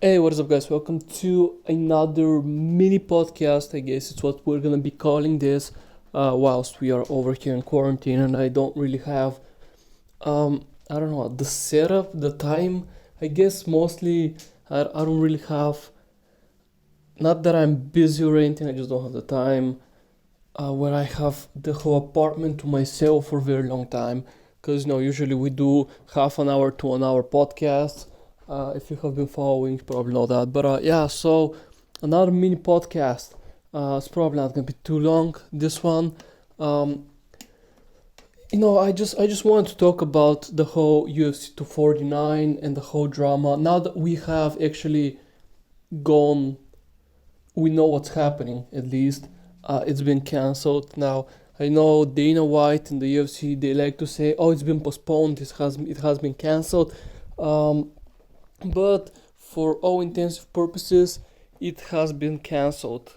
Hey, what is up, guys? Welcome to another mini podcast. I guess it's what we're gonna be calling this, whilst we are over here in quarantine, and I don't really have, I don't know, the setup, the time. I guess mostly I don't really have. Not that I'm busy or anything. I just don't have the time. Where I have the whole apartment to myself for a very long time, because usually we do half an hour to an hour podcasts. If you have been following, you probably know that. But yeah, so another mini podcast. It's probably not gonna be too long. This one, um, I just wanted to talk about the whole UFC 249 and the whole drama. Now that we have actually gone, we know what's happening. At least, it's been cancelled now. I know Dana White and the UFC, they like to say, "Oh, it's been postponed. It has been cancelled." Um, but for all intensive purposes, it has been cancelled.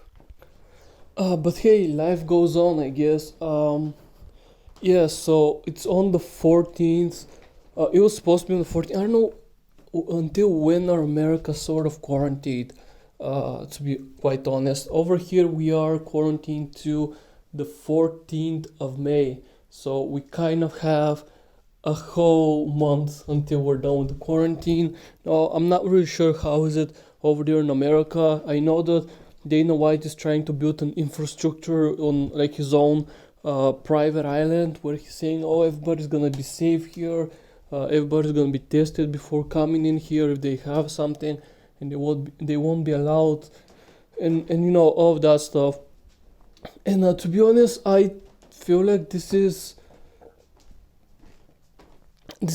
But hey, life goes on, I guess. Yeah, so it's on the 14th. It was supposed to be on the 14th. I don't know until when are America sort of quarantined. To be quite honest, over here we are quarantined to the 14th of May. So we kind of have a whole month until we're done with the quarantine. Now, I'm not really sure how is it over there in America. I know that Dana White is trying to build an infrastructure on like his own private island where he's saying, "Oh, everybody's gonna be safe here. Everybody's gonna be tested before coming in here if they have something, and they won't be allowed, and all of that stuff." And to be honest, I feel like this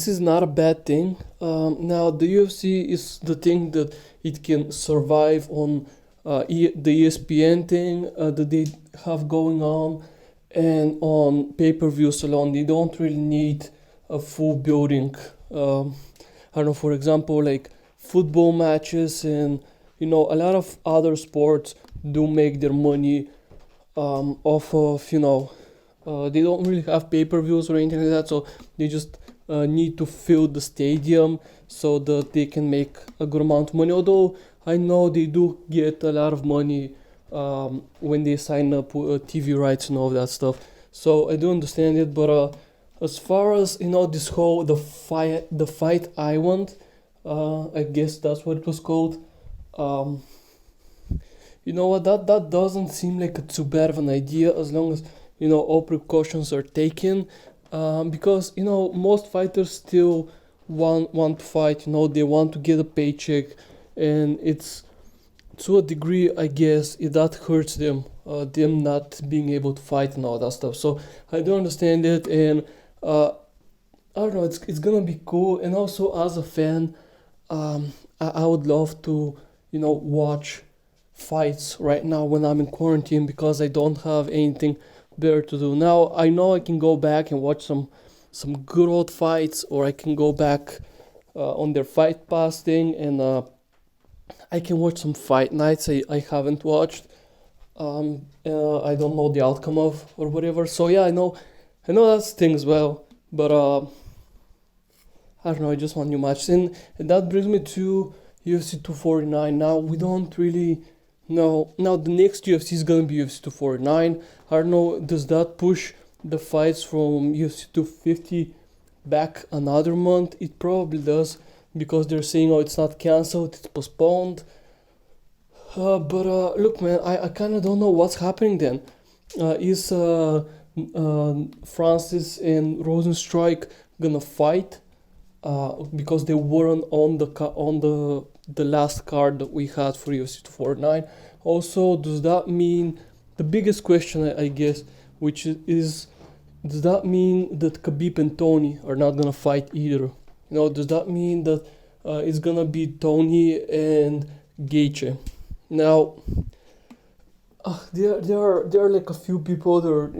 is not a bad thing. Now, the UFC is the thing that it can survive on the ESPN thing that they have going on, and on pay-per-views alone. They don't really need a full building. I don't know, for example, like football matches and a lot of other sports do make their money off of they don't really have pay-per-views or anything like that, so they just need to fill the stadium so that they can make a good amount of money. Although I know they do get a lot of money when they sign up with TV rights and all that stuff. So I do understand it, but as far as this whole the fight I want, I guess that's what it was called. Um, you know what? That doesn't seem like a too bad of an idea as long as all precautions are taken. Because most fighters still want to fight. They want to get a paycheck, and it's to a degree, I guess, that hurts them. Them not being able to fight and all that stuff. So I do understand it, and I don't know. It's gonna be cool, and also as a fan, I would love to watch fights right now when I'm in quarantine because I don't have anything better to do. Now I know I can go back and watch some good old fights, or I can go back on their Fight Pass thing, and I can watch some fight nights I haven't watched. I don't know the outcome of or whatever. So yeah, I know that's thing as well, but I don't know. I just want new matches, and that brings me to UFC 249. Now we don't really know. Now the next UFC is gonna be UFC 249. I don't know. Does that push the fights from UFC 250 back another month? It probably does because they're saying, "Oh, it's not cancelled. It's postponed." But look, man, I kind of don't know what's happening then. Is Francis and Rosenstrike gonna fight? Because they weren't on the last card that we had for UFC 249. Also, does that mean the biggest question, I guess, which is, does that mean that Khabib and Tony are not gonna fight either? Does that mean that it's gonna be Tony and Gaethje? Now, there are like a few people that are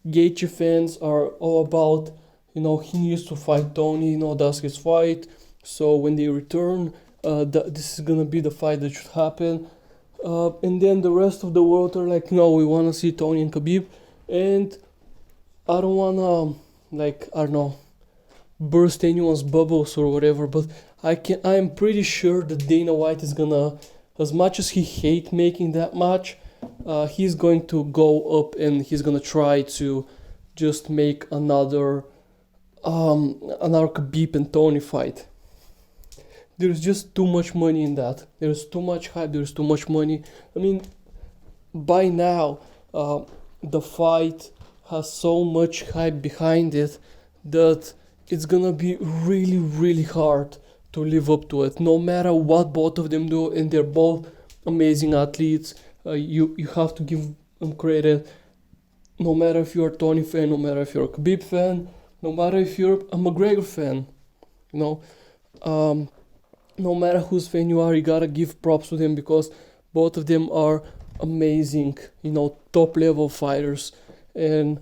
Gaethje fans are all about he needs to fight Tony. That's his fight. So when they return, this is gonna be the fight that should happen. And then the rest of the world are like, no, we wanna see Tony and Khabib, and I don't wanna, like, I don't know, burst anyone's bubbles or whatever, but I'm pretty sure that Dana White is gonna, as much as he hate making that match, he's going to go up and he's gonna try to just make another Khabib and Tony fight. There's just too much money in that. There's too much hype. There's too much money. I mean, by now, the fight has so much hype behind it that it's gonna be really, really hard to live up to it. No matter what both of them do, and they're both amazing athletes. You have to give them credit. No matter if you're a Tony fan, no matter if you're a Khabib fan, no matter if you're a McGregor fan, you know, no matter whose fan you are, you gotta give props to them because both of them are amazing, top level fighters. And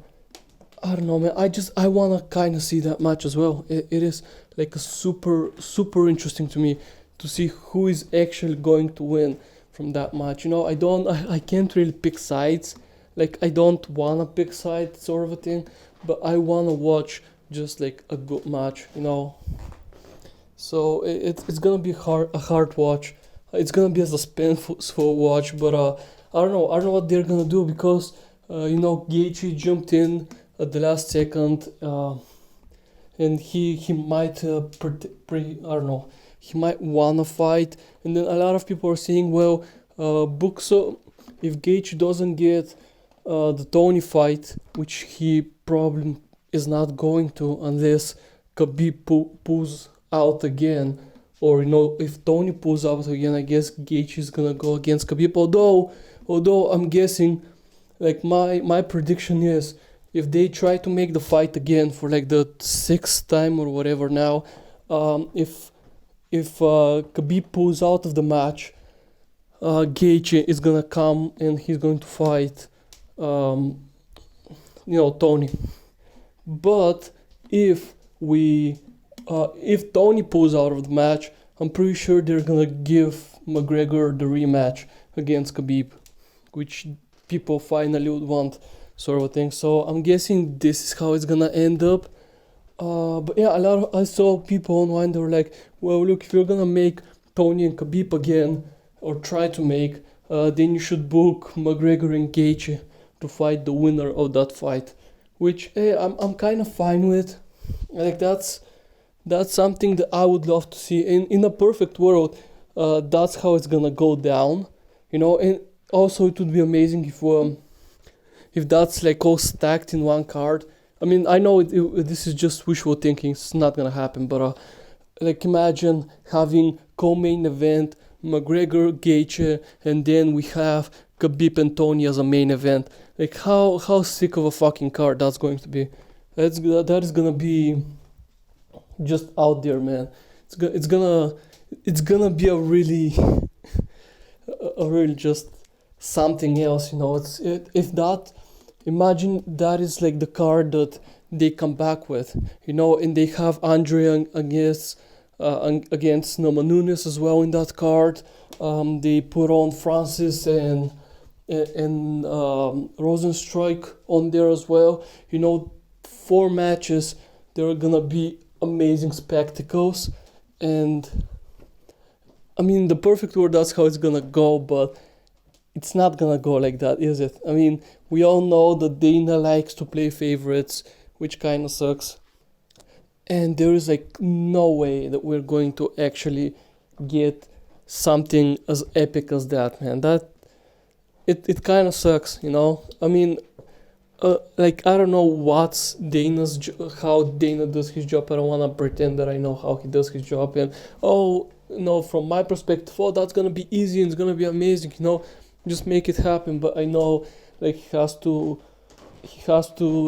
I don't know, man, I wanna kind of see that match as well. It is like a super interesting to me to see who is actually going to win from that match. I can't really pick sides. Like, I don't wanna pick sides sort of a thing, but I wanna watch just like a good match. So it's gonna be a hard watch. It's gonna be a suspenseful watch, but I don't know what they're gonna do because Gaethje jumped in at the last second, and he might I don't know, he might wanna fight, and then a lot of people are saying, well, if Gaethje doesn't get the Tony fight, which he probably is not going to unless Khabib pulls out again, or if Tony pulls out again, I guess Gaethje is gonna go against Khabib. Although I'm guessing, like my prediction is, if they try to make the fight again for like the 6th time or whatever now, if Khabib pulls out of the match, Gaethje is gonna come and he's going to fight, Tony. But if Tony pulls out of the match, I'm pretty sure they're gonna give McGregor the rematch against Khabib, which people finally would want, sort of thing. So I'm guessing this is how it's gonna end up. But yeah, I saw people online, they were like, well, look, if you're gonna make Tony and Khabib again, or try to make, then you should book McGregor and Gaethje to fight the winner of that fight, which I'm kind of fine with. Like, that's something that I would love to see. In a perfect world, that's how it's gonna go down, and also it would be amazing if that's like all stacked in one card. I mean, I know this is just wishful thinking, it's not gonna happen, but like, imagine having co-main event McGregor, Gaethje, and then we have Khabib and Tony as a main event. Like, how sick of a fucking card that's going to be. That is gonna be just out there, man. It's gonna be a really just something else, imagine that is like the card that they come back with, and they have Andre against Namajunas as well in that card. They put on Francis and Rosenstruik on there as well. 4 matches, they're gonna be amazing spectacles. And I mean, the perfect world, that's how it's gonna go, but it's not gonna go like that, is it? I mean, we all know that Dana likes to play favorites, which kind of sucks. And there is like no way that we're going to actually get something as epic as that, man. It kind of sucks, I mean, like, I don't know what's how Dana does his job. I don't want to pretend that I know how he does his job. And from my perspective, that's gonna be easy and it's gonna be amazing, just make it happen. But I know, like, he has to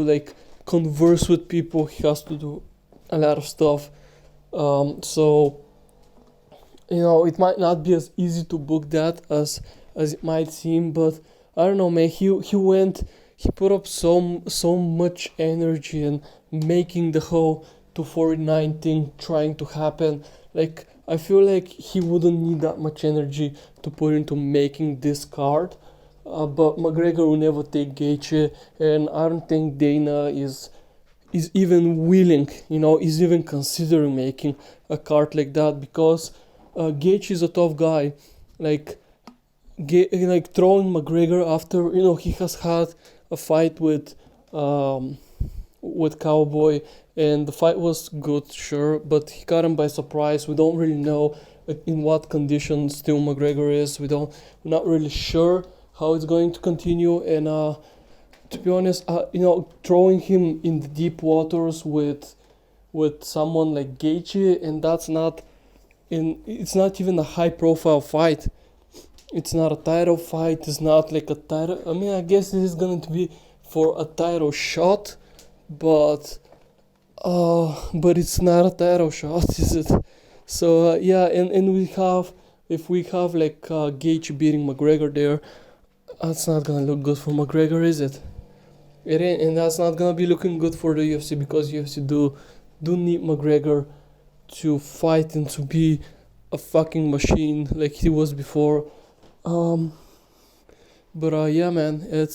like converse with people. He has to do a lot of stuff. So it might not be as easy to book that as it might seem. But I don't know, man. He put up so much energy in making the whole 249 thing trying to happen. Like, I feel like he wouldn't need that much energy to put into making this card. But McGregor will never take Gaethje, and I don't think Dana is is even willing, is even considering making a card like that, because Gage is a tough guy. Like, like throwing McGregor after he has had a fight with Cowboy, and the fight was good, sure, but he got him by surprise. We don't really know in what condition still McGregor is. We're not really sure how it's going to continue, and to be honest, throwing him in the deep waters with someone like Gaethje, and it's not even a high profile fight. It's not a title fight. It's not like a title. I mean, I guess this is going to be for a title shot, but it's not a title shot, is it? So yeah, and if we have like Gaethje beating McGregor there, that's not gonna look good for McGregor, is it? It ain't, and that's not gonna be looking good for the UFC, because UFC do need McGregor to fight and to be a fucking machine like he was before. But yeah, man, I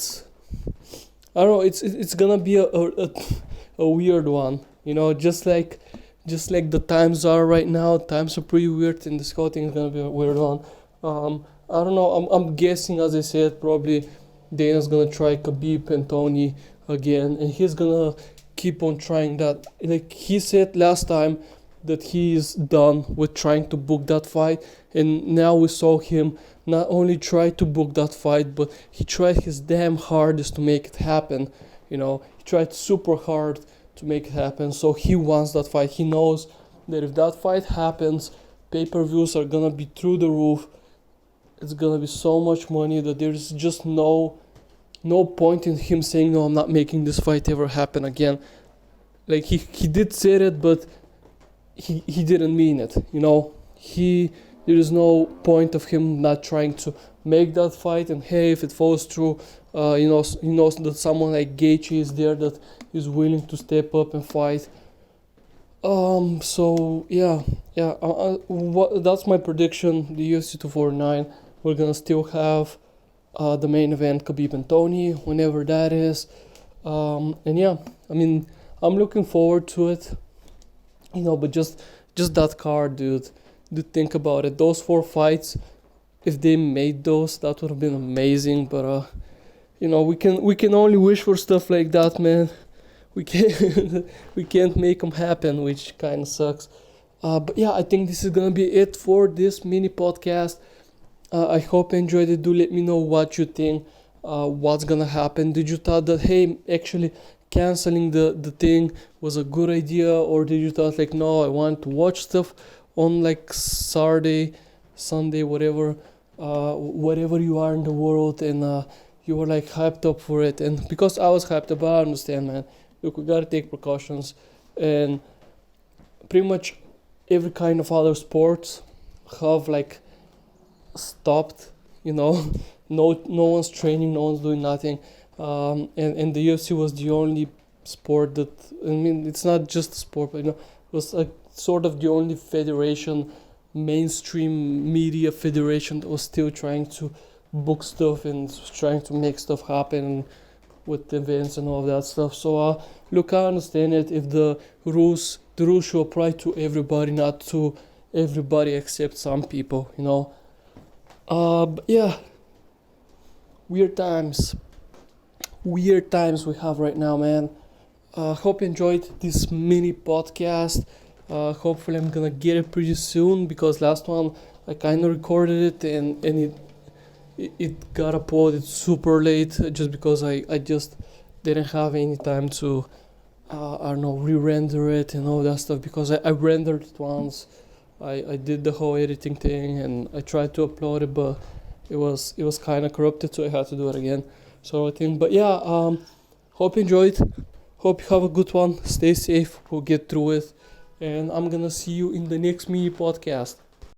don't know. It's gonna be a weird one, just like the times are right now. Times are pretty weird, and the scouting is gonna be a weird one. I don't know. I'm guessing, as I said, probably Dana's gonna try Khabib and Tony again, and he's gonna keep on trying that. Like he said last time that he is done with trying to book that fight, and now we saw him not only try to book that fight, but he tried his damn hardest to make it happen. He tried super hard to make it happen. So he wants that fight. He knows that if that fight happens, pay-per-views are gonna be through the roof. It's gonna be so much money that there's just no point in him saying, no, I'm not making this fight ever happen again. Like he did say it, but he didn't mean it. There is no point of him not trying to make that fight. And hey, if it falls through, he knows that someone like Gaethje is there that is willing to step up and fight. So yeah. That's my prediction. The UFC 249. We're gonna still have the main event, Khabib and Tony, whenever that is. And yeah, I mean, I'm looking forward to it. But just that card, dude. Think about it. Those 4 fights, if they made those, that would have been amazing. But we can only wish for stuff like that, man. We can't we can't make them happen, which kind of sucks. But yeah, I think this is gonna be it for this mini podcast. I hope you enjoyed it. Do let me know what you think. What's gonna happen? Did you thought that, hey, actually canceling the thing was a good idea, or did you thought like, no, I want to watch stuff on like Saturday, Sunday, whatever you are in the world, and you were like hyped up for it? And because I was hyped up, I understand, man. Look, we gotta take precautions, and pretty much every kind of other sports have like stopped. No one's training, no one's doing nothing. And the UFC was the only sport that, I mean, it's not just a sport, but it was like sort of the only federation, mainstream media federation, that was still trying to book stuff and trying to make stuff happen with events and all that stuff. So look, I understand it. If the rules should apply to everybody, not to everybody except some people. But yeah, weird times we have right now, man. Hope you enjoyed this mini podcast. Hopefully I'm gonna get it pretty soon, because last one I kind of recorded it and it got uploaded super late, just because I just didn't have any time to I don't know, re-render it and all that stuff, because I rendered it once. I did the whole editing thing and I tried to upload it, but it was kind of corrupted, so I had to do it again. So I think, but yeah, hope you enjoyed. Hope you have a good one. Stay safe. We'll get through it, and I'm gonna see you in the next mini podcast.